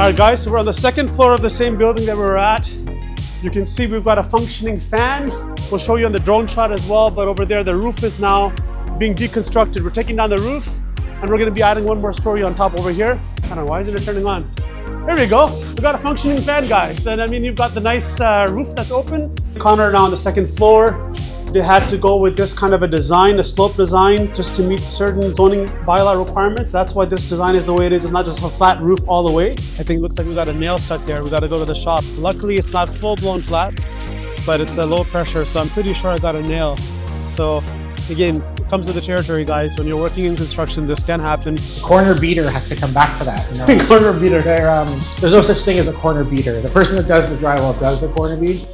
All right, guys, so we're on the second floor of the same building that we were at. You can see we've got a functioning fan. We'll show you on the drone shot as well, but over there, the roof is now being deconstructed. We're taking down the roof, and we're gonna be adding one more story on top over here. I don't know, why isn't it turning on? There we go. We got a functioning fan, guys. And I mean, you've got the nice roof that's open. Connor now on the second floor. They had to go with this kind of a design, a slope design, just to meet certain zoning bylaw requirements. That's why this design is the way it is. It's not just a flat roof all the way. I think it looks like we got a nail stuck there. We got to go to the shop. Luckily, it's not full-blown flat, but it's a low pressure, so I'm pretty sure I got a nail. So again, it comes with the territory, guys. When you're working in construction, this can happen. The corner beater has to come back for that. You know? Corner beater. There's no such thing as a corner beater. The person that does the drywall does the corner beat.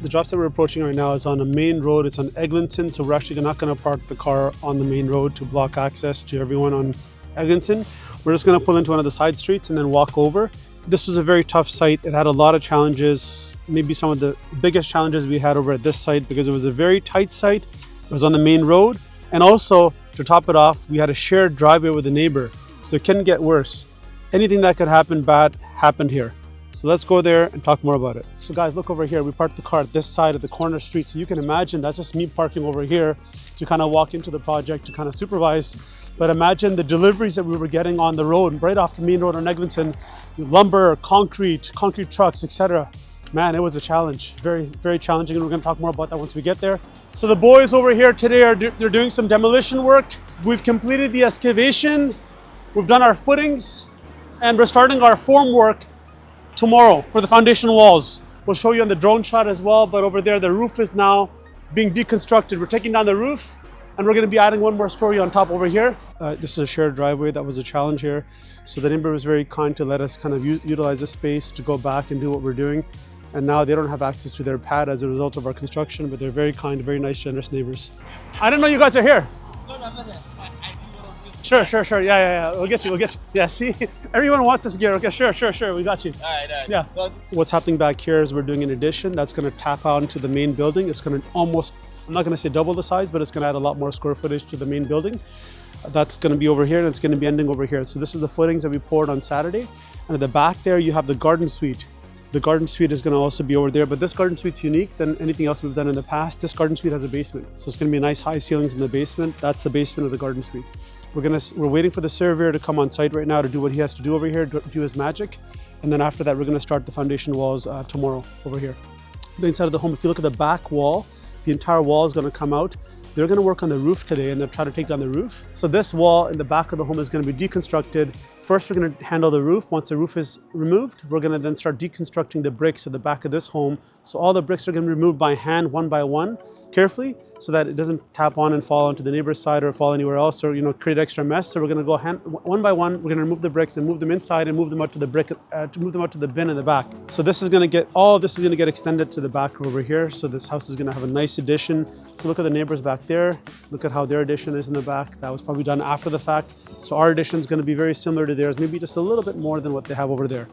The job site we're approaching right now is on a main road. It's on Eglinton, so we're actually not going to park the car on the main road to block access to everyone on Eglinton. We're just going to pull into one of the side streets and then walk over. This was a very tough site. It had a lot of challenges, maybe some of the biggest challenges we had over at this site, because it was a very tight site. It was on the main road. And also, to top it off, we had a shared driveway with a neighbor, so it couldn't get worse. Anything that could happen bad happened here. So let's go there and talk more about it. So guys, look over here. We parked the car at this side of the corner street. So you can imagine that's just me parking over here to kind of walk into the project to kind of supervise. But imagine the deliveries that we were getting on the road, right off the main road on Eglinton, lumber, concrete trucks, etc. Man, it was a challenge, very, very challenging. And we're gonna talk more about that once we get there. So the boys over here today they're doing some demolition work. We've completed the excavation. We've done our footings, and we're starting our form work tomorrow for the foundation walls. We'll show you on the drone shot as well, but over there, the roof is now being deconstructed. We're taking down the roof, and we're gonna be adding one more story on top over here. This is a shared driveway. That was a challenge here. So the neighbor was very kind to let us kind of utilize this space to go back and do what we're doing. And now they don't have access to their pad as a result of our construction, but they're very kind, very nice, generous neighbors. I didn't know you guys are here. No, I'm not here. Sure. Yeah. We'll get you. Yeah, see, everyone wants this gear. Okay, sure. We got you. All right. Yeah. What's happening back here is we're doing an addition that's going to tap onto the main building. It's going to almost, I'm not going to say double the size, but it's going to add a lot more square footage to the main building. That's going to be over here, and it's going to be ending over here. So this is the footings that we poured on Saturday. And at the back there, you have the garden suite. The garden suite is going to also be over there, but this garden suite's unique than anything else we've done in the past. This garden suite has a basement. So it's going to be nice high ceilings in the basement. That's the basement of the garden suite. We're waiting for the surveyor to come on site right now to do what he has to do over here, do his magic. And then after that, we're going to start the foundation walls tomorrow over here. The inside of the home, if you look at the back wall, the entire wall is going to come out. They're going to work on the roof today, and they'll try to take down the roof. So this wall in the back of the home is going to be deconstructed. First, we're going to handle the roof. Once the roof is removed, we're going to then start deconstructing the bricks at the back of this home. So all the bricks are going to be removed by hand, one by one, carefully, so that it doesn't tap on and fall onto the neighbor's side or fall anywhere else, or create extra mess. So we're going to go one by one. We're going to remove the bricks and move them inside and move them out to the the bin in the back. So this is going to get extended to the back over here. So this house is going to have a nice addition. So look at the neighbors back there. Look at how their addition is in the back. That was probably done after the fact. So our addition is going to be very similar to theirs, maybe just a little bit more than what they have over there.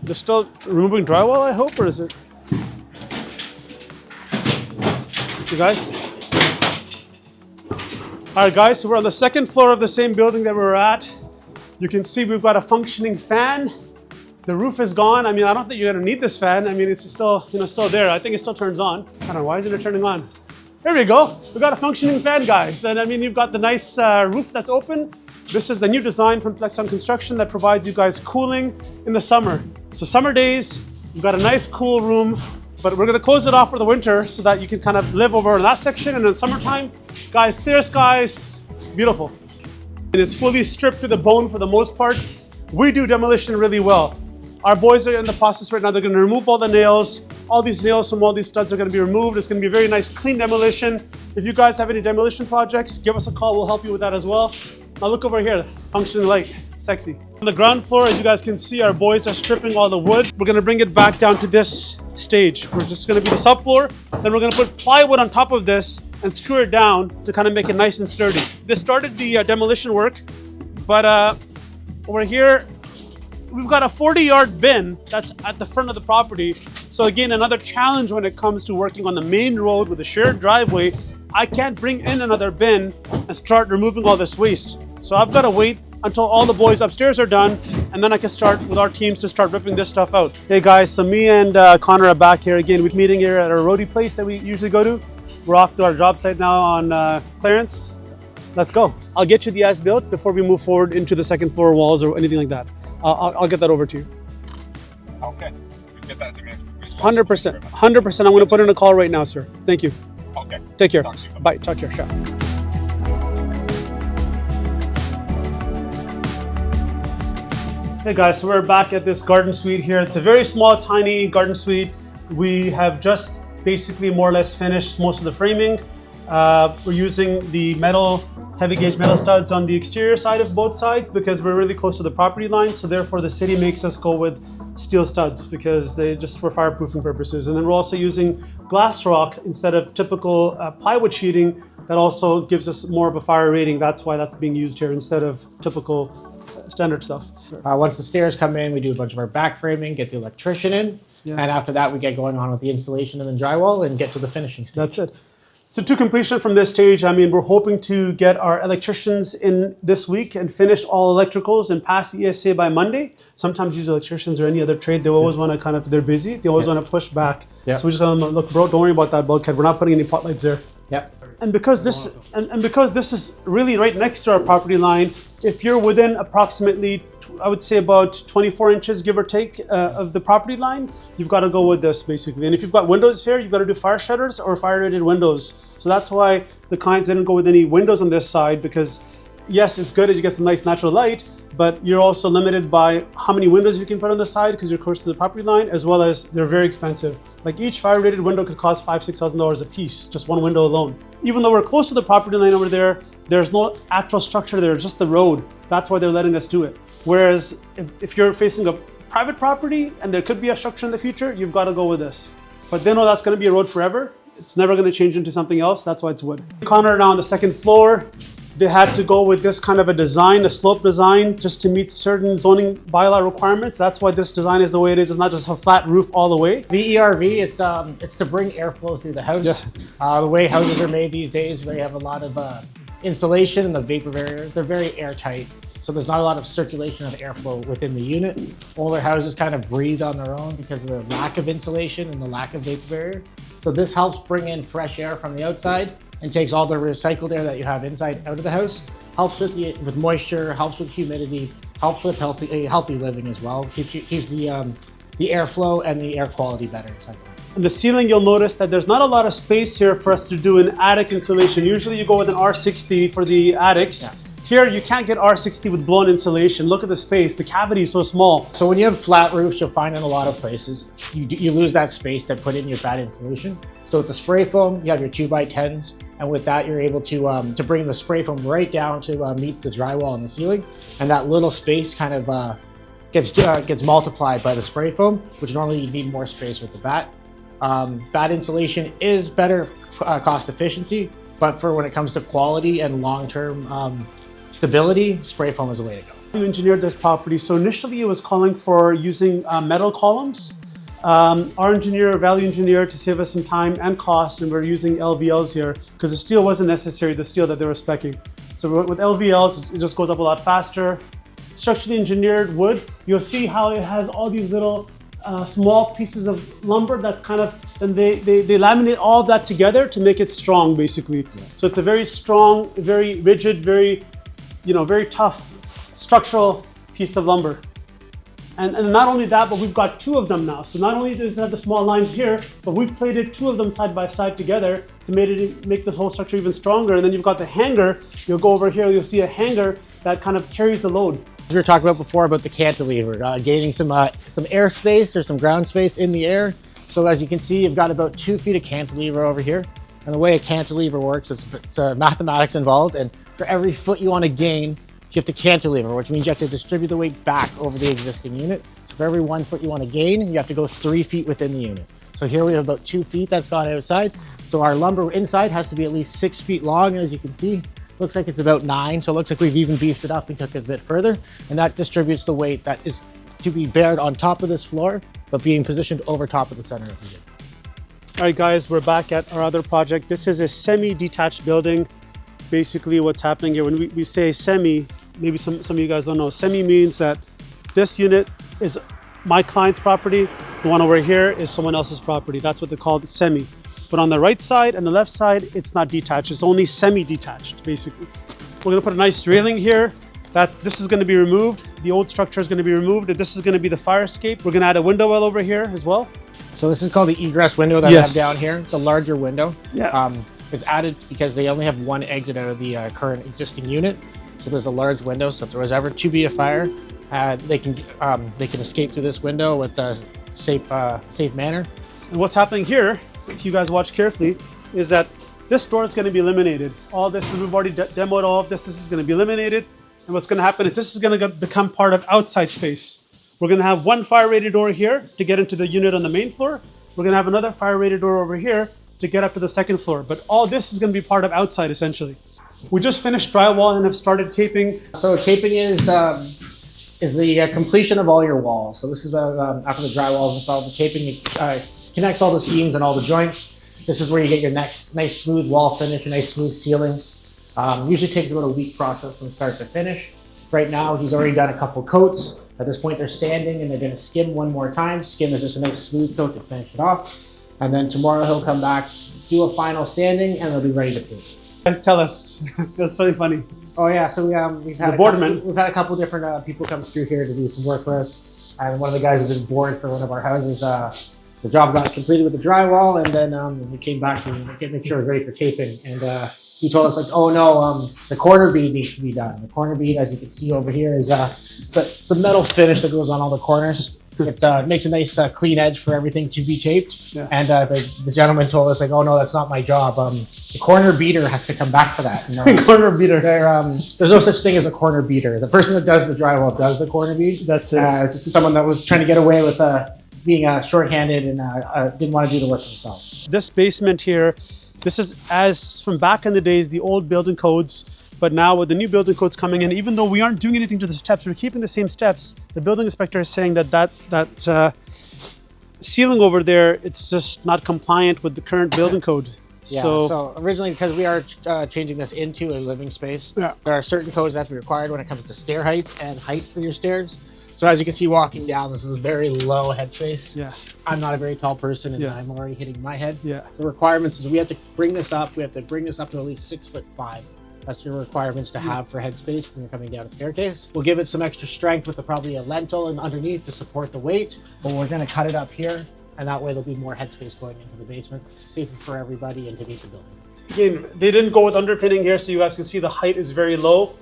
They're still removing drywall, I hope, or is it? You guys? All right, guys, so we're on the second floor of the same building that we were at. You can see we've got a functioning fan. The roof is gone. I mean, I don't think you're gonna need this fan. I mean, it's still, still there. I think it still turns on. I don't know, why isn't it turning on? There we go. We've got a functioning fan, guys. And I mean, you've got the nice roof that's open. This is the new design from Plexcon Construction that provides you guys cooling in the summer. So summer days, you've got a nice cool room, but we're gonna close it off for the winter so that you can kind of live over in that section. And in summertime, guys, clear skies, beautiful. And it's fully stripped to the bone for the most part. We do demolition really well. Our boys are in the process right now. They're gonna remove all the nails. All these nails from all these studs are gonna be removed. It's gonna be a very nice, clean demolition. If you guys have any demolition projects, give us a call. We'll help you with that as well. Now look over here, functioning light, sexy. On the ground floor, as you guys can see, our boys are stripping all the wood. We're gonna bring it back down to this stage. We're just gonna be the subfloor. Then we're gonna put plywood on top of this and screw it down to kind of make it nice and sturdy. This started the demolition work, but over here, we've got a 40-yard bin that's at the front of the property. So again, another challenge when it comes to working on the main road with a shared driveway. I can't bring in another bin and start removing all this waste. So I've got to wait until all the boys upstairs are done, and then I can start with our teams to start ripping this stuff out. Hey guys, so me and Connor are back here again. We're meeting here at our roadie place that we usually go to. We're off to our job site now on Clarence. Let's go. I'll get you the as-built before we move forward into the second floor walls or anything like that. I'll get that over to you. Okay. You get that to me. 100%. 100%. I'm going to put in a call right now, sir. Thank you. Okay. Take care. Talk to you. Bye. Talk care. Ciao. Hey guys, so we're back at this garden suite here. It's a very small, tiny garden suite. We have just basically more or less finished most of the framing. We're using the heavy gauge metal studs on the exterior side of both sides because we're really close to the property line. So therefore the city makes us go with steel studs because they just for fireproofing purposes. And then we're also using glass rock instead of typical plywood sheeting. That also gives us more of a fire rating. That's why that's being used here instead of typical standard stuff. Once the stairs come in, we do a bunch of our back framing, get the electrician in, and after that we get going on with the installation and then drywall and get to the finishing stage. That's it. So to completion from this stage, I mean, we're hoping to get our electricians in this week and finish all electricals and pass the ESA by Monday. Sometimes these electricians or any other trade, they always want to they're busy. They always want to push back. So we just tell them, look, bro, don't worry about that bulkhead. We're not putting any pot lights there. And because this because this is really right next to our property line, if you're within approximately, I would say about 24 inches, give or take, of the property line, you've got to go with this basically. And if you've got windows here, you've got to do fire shutters or fire rated windows. So that's why the clients didn't go with any windows on this side because yes, it's good as you get some nice natural light, but you're also limited by how many windows you can put on the side because you're close to the property line, as well as they're very expensive. Like each fire rated window could cost $5,000-$6,000 a piece, just one window alone. Even though we're close to the property line over there, there's no actual structure there, just the road. That's why they're letting us do it. Whereas if you're facing a private property and there could be a structure in the future, you've got to go with this. But they know that's going to be a road forever. It's never going to change into something else. That's why it's wood. Connor now on the second floor. They had to go with this kind of a design, a slope design, just to meet certain zoning bylaw requirements. That's why this design is the way it is. It's not just a flat roof all the way. The ERV, it's to bring airflow through the house. The way houses are made these days, they have a lot of insulation and the vapor barrier. They're very airtight, so there's not a lot of circulation of airflow within the unit. Older houses kind of breathe on their own because of the lack of insulation and the lack of vapor barrier. So this helps bring in fresh air from the outside and takes all the recycled air that you have inside out of the house, helps with moisture, helps with humidity, helps with healthy living as well. Keeps the airflow and the air quality better inside the house. On the ceiling, you'll notice that there's not a lot of space here for us to do an attic insulation. Usually you go with an R60 for the attics. Here, you can't get R60 with blown insulation. Look at the space, the cavity is so small. So when you have flat roofs, you'll find in a lot of places, you lose that space to put in your bad insulation. So with the spray foam, you have your 2x10s, and with that, you're able to bring the spray foam right down to meet the drywall on the ceiling. And that little space kind of gets multiplied by the spray foam, which normally you need more space with the batt. Batt insulation is better cost efficiency, but for when it comes to quality and long-term stability, spray foam is the way to go. We engineered this property. So initially it was calling for using metal columns. Our engineer, value engineer, to save us some time and cost, and we're using LVLs here because the steel wasn't necessary, the steel that they were speccing. So with LVLs, it just goes up a lot faster. Structurally engineered wood, you'll see how it has all these little small pieces of lumber that's kind of, and they laminate all that together to make it strong, basically. So it's a very strong, very rigid, very tough structural piece of lumber. And not only that, but we've got two of them now. So not only does it have the small lines here, but we've plated two of them side by side together to make this whole structure even stronger. And then you've got the hanger. You'll go over here, you'll see a hanger that kind of carries the load. We were talking about before about the cantilever, gaining some air space or some ground space in the air. So as you can see, you've got about 2 feet of cantilever over here. And the way a cantilever works is it's mathematics involved. And for every foot you want to gain, you have to cantilever, which means you have to distribute the weight back over the existing unit. So for every 1 foot you want to gain, you have to go 3 feet within the unit. So here we have about 2 feet that's gone outside. So our lumber inside has to be at least 6 feet long, as you can see. Looks like it's about 9, so it looks like we've even beefed it up and took it a bit further. And that distributes the weight that is to be bared on top of this floor, but being positioned over top of the center of the unit. All right, guys, we're back at our other project. This is a semi-detached building. Basically what's happening here, when we say semi, maybe some of you guys don't know, semi means that this unit is my client's property. The one over here is someone else's property. That's what they call the semi. But on the right side and the left side, it's not detached. It's only semi-detached, basically. We're gonna put a nice railing here. This is gonna be removed. The old structure is gonna be removed. This is gonna be the fire escape. We're gonna add a window well over here as well. So this is called the egress window that I have down here. It's a larger window. Yeah. It's added because they only have one exit out of the current existing unit. So there's a large window. So if there was ever to be a fire, they can escape through this window with a safe manner. And what's happening here, if you guys watch carefully, is that this door is going to be eliminated. All this, we've already demoed all of this. This is going to be eliminated. And what's going to happen is this is going to become part of outside space. We're going to have one fire rated door here to get into the unit on the main floor. We're going to have another fire rated door over here to get up to the second floor. But all this is going to be part of outside, essentially. We just finished drywall and have started taping. So taping is the completion of all your walls. So this is after the drywall is installed, the taping connects all the seams and all the joints. This is where you get your nice smooth wall finish and nice smooth ceilings. Usually takes about a week process from start to finish. Right now, he's already done a couple coats. At this point, they're sanding and they're gonna skim one more time. Skim is just a nice smooth coat to finish it off. And then tomorrow he'll come back, do a final sanding, and they'll be ready to paint. Guys, tell us. It was really funny. Oh yeah, so we've had a couple different people come through here to do some work for us. And one of the guys has been bored for one of our houses. The job got completed with the drywall, and then we came back to make sure it was ready for taping. And he told us, like, oh no, the corner bead needs to be done. The corner bead, as you can see over here, is the metal finish that goes on all the corners. It makes a nice clean edge for everything to be taped. Yeah. And the gentleman told us, like, oh no, that's not my job. The corner beater has to come back for that. Corner beater. There's no such thing as a corner beater. The person that does the drywall does the corner bead. That's it. Just someone that was trying to get away with being short-handed and didn't want to do the work themselves. This basement here, this is as from back in the days, the old building codes. But now with the new building codes coming in, even though we aren't doing anything to the steps, we're keeping the same steps. The building inspector is saying that ceiling over there, it's just not compliant with the current building code. Yeah, so originally, because we are changing this into a living space, there are certain codes that have to be required when it comes to stair heights and height for your stairs. So as you can see walking down, this is a very low headspace. Yeah. I'm not a very tall person and I'm already hitting my head. Yeah. The requirements is we have to bring this up. We have to bring this up to at least 6'5". That's your requirements to have for headspace when you're coming down a staircase. We'll give it some extra strength with probably a lentil and underneath to support the weight, but we're gonna cut it up here, and that way there'll be more headspace going into the basement, safer for everybody and to meet the building. Again, they didn't go with underpinning here, so you guys can see the height is very low.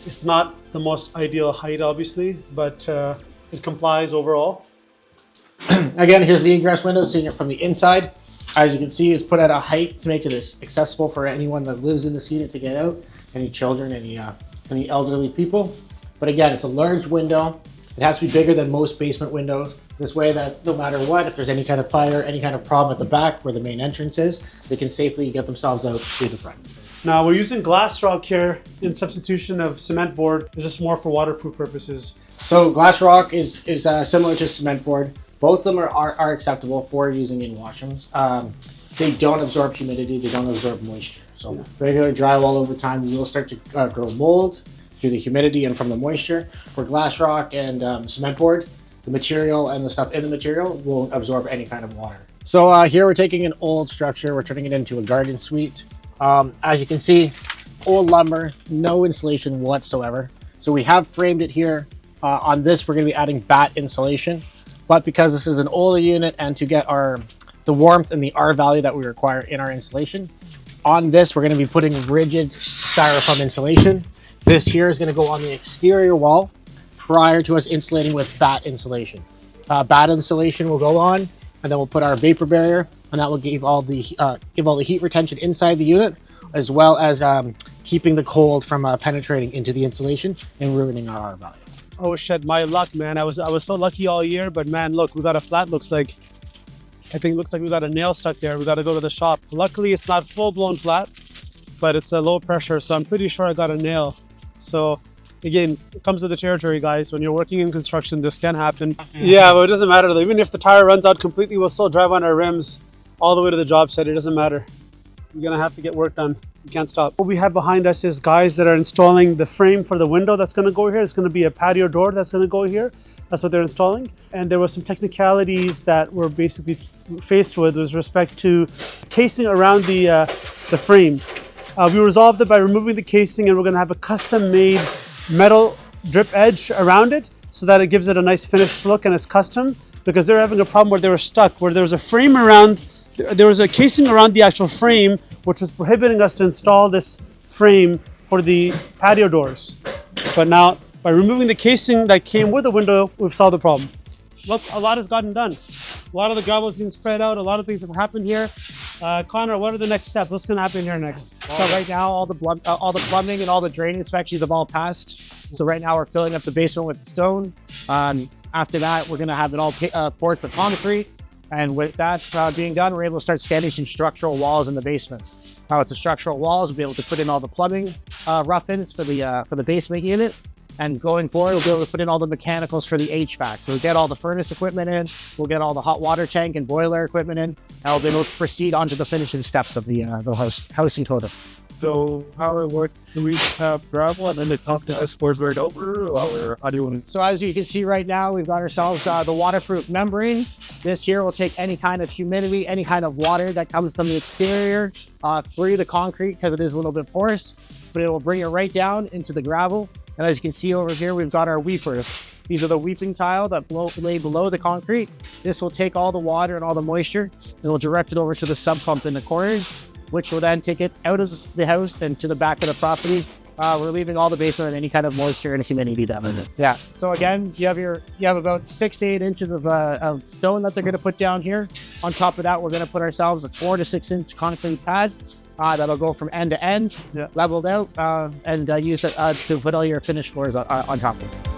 It's not the most ideal height, obviously, but it complies overall. Again, here's the egress window, seeing it from the inside. As you can see, it's put at a height to make it accessible for anyone that lives in this unit to get out, any children, any elderly people. But again, it's a large window. It has to be bigger than most basement windows. This way that no matter what, if there's any kind of fire, any kind of problem at the back where the main entrance is, they can safely get themselves out through the front. Now we're using glass rock here in substitution of cement board. Is this more for waterproof purposes? So glass rock is similar to cement board. Both of them are acceptable for using in washrooms. They don't absorb humidity, they don't absorb moisture. So regular drywall over time will start to grow mold through the humidity and from the moisture. For glass rock and cement board, the material and the stuff in the material won't absorb any kind of water. So here we're taking an old structure, we're turning it into a garden suite. As you can see, old lumber, no insulation whatsoever. So we have framed it here. On this, we're gonna be adding batt insulation. But because this is an older unit and to get the warmth and the R value that we require in our insulation, on this we're going to be putting rigid styrofoam insulation. This here is going to go on the exterior wall prior to us insulating with batt insulation. Batt insulation will go on, and then we'll put our vapor barrier, and that will give all the heat retention inside the unit, as well as keeping the cold from penetrating into the insulation and ruining our R value. Oh shit, my luck, man. I was so lucky all year, but man, look, we got a flat, looks like we got a nail stuck there. We got to go to the shop. Luckily, it's not full-blown flat, but it's a low pressure, so I'm pretty sure I got a nail. So again, it comes to the territory, guys. When you're working in construction, this can happen. Yeah, but it doesn't matter though. Even if the tire runs out completely, we'll still drive on our rims all the way to the job site. It doesn't matter. You're gonna have to get work done. You can't stop. What we have behind us is guys that are installing the frame for the window that's going to go here. It's going to be a patio door that's going to go here. That's what they're installing. And there were some technicalities that we're basically faced with respect to casing around the frame. We resolved it by removing the casing, and we're going to have a custom-made metal drip edge around it so that it gives it a nice finished look, and it's custom, because they're having a problem where they were stuck, where there was a frame around, there was a casing around the actual frame, which was prohibiting us to install this frame for the patio doors. But now, by removing the casing that came with the window, we've solved the problem. Look, a lot has gotten done. A lot of the gravel is being spread out. A lot of things have happened here. Connor, what are the next steps? What's going to happen here next? So right now, all the plumbing and all the drainage inspections have all passed. So right now we're filling up the basement with the stone. After that, we're going to have it all poured with concrete. And with that being done, we're able to start standing some structural walls in the basement. With the structural walls, we'll be able to put in all the plumbing rough-ins for the basement unit. And going forward, we'll be able to put in all the mechanicals for the HVAC. So we'll get all the furnace equipment in, we'll get all the hot water tank and boiler equipment in, and we'll be able to proceed onto the finishing steps of the house in total. So how it works, do we have gravel and then they come to us for right over, or how do you want to? So as you can see right now, we've got ourselves the waterproof membrane. This here will take any kind of humidity, any kind of water that comes from the exterior through the concrete, because it is a little bit porous, but it will bring it right down into the gravel. And as you can see over here, we've got our weepers. These are the weeping tile that lay below the concrete. This will take all the water and all the moisture, and we'll direct it over to the sump pump in the corners, which will then take it out of the house and to the back of the property, relieving all the basement and any kind of moisture and humidity down in it. Yeah. So again, you have about 6 to 8 inches of stone that they're going to put down here. On top of that, we're going to put ourselves a 4 to 6 inch concrete pad. That'll go from end to end, leveled out, and use it to put all your finished floors on top of it.